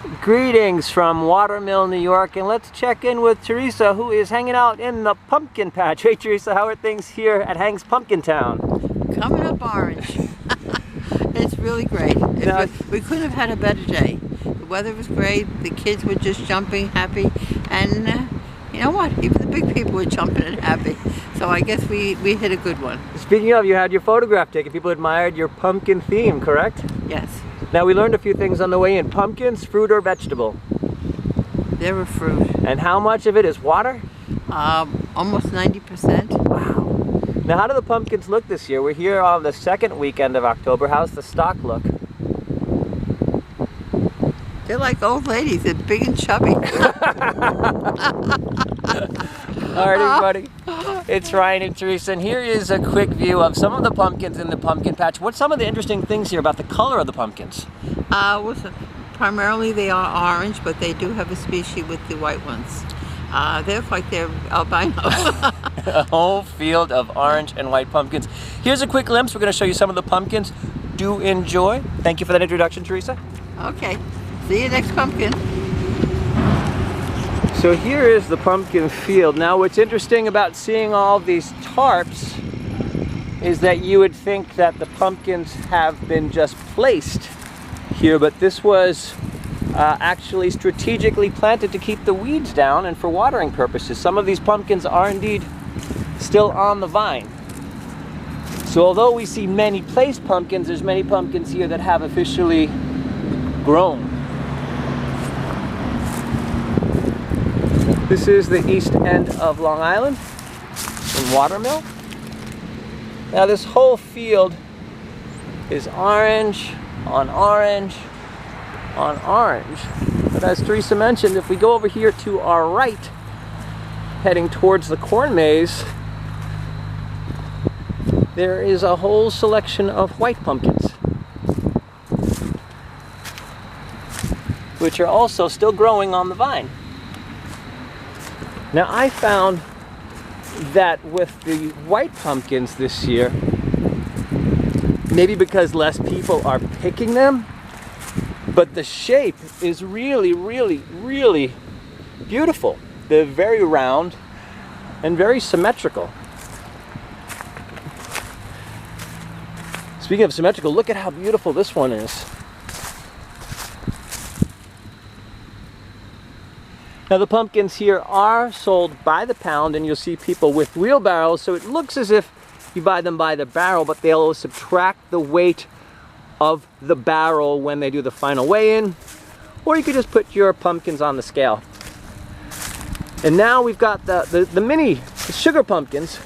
Greetings from Watermill, New York, and let's check in with Teresa, who is hanging out in the pumpkin patch. Hey Teresa, how are things here at Hank's Pumpkintown? Coming up orange. It's really great. We couldn't have had a better day. The weather was great, the kids were just jumping happy, and you know what? Even the big people were jumping and happy. So I guess we hit a good one. Speaking of, you had your photograph taken. People admired your pumpkin theme, correct? Yes. Now we learned a few things on the way in. Pumpkins, fruit or vegetable? They were fruit. And how much of it is water? Almost 90%. Wow. Now how do the pumpkins look this year? We're here on the second weekend of October. How's the stock look? They're like old ladies. They're big and chubby. Alright everybody, it's Ryan and Teresa, and here is a quick view of some of the pumpkins in the pumpkin patch. What's some of the interesting things here about the color of the pumpkins? Primarily they are orange, but they do have a species with the white ones. They look like they're albino. A whole field of orange and white pumpkins. Here's a quick glimpse. We're going to show you some of the pumpkins. Do enjoy. Thank you for that introduction, Teresa. Okay, see you next pumpkin. So here is the pumpkin field. Now what's interesting about seeing all these tarps is that you would think that the pumpkins have been just placed here, but this was actually strategically planted to keep the weeds down and for watering purposes. Some of these pumpkins are indeed still on the vine. So although we see many placed pumpkins, there's many pumpkins here that have officially grown. This is the east end of Long Island in Watermill. Now this whole field is orange on orange on orange. But as Teresa mentioned, if we go over here to our right, heading towards the corn maze, there is a whole selection of white pumpkins, which are also still growing on the vine. Now I found that with the white pumpkins this year, maybe because less people are picking them, but the shape is really, really, really beautiful. They're very round and very symmetrical. Speaking of symmetrical, look at how beautiful this one is. Now the pumpkins here are sold by the pound, and you'll see people with wheelbarrows, so it looks as if you buy them by the barrel, but they'll subtract the weight of the barrel when they do the final weigh-in, or you could just put your pumpkins on the scale. And now we've got the mini sugar pumpkins.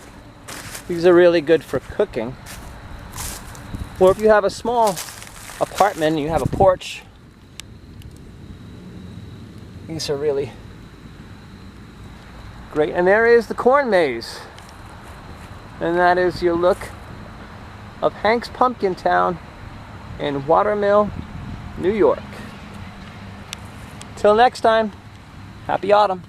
These are really good for cooking. Or if you have a small apartment and you have a porch, these are really great. And there is the corn maze. And that is your look of Hank's Pumpkintown in Watermill, New York. Till next time, happy autumn.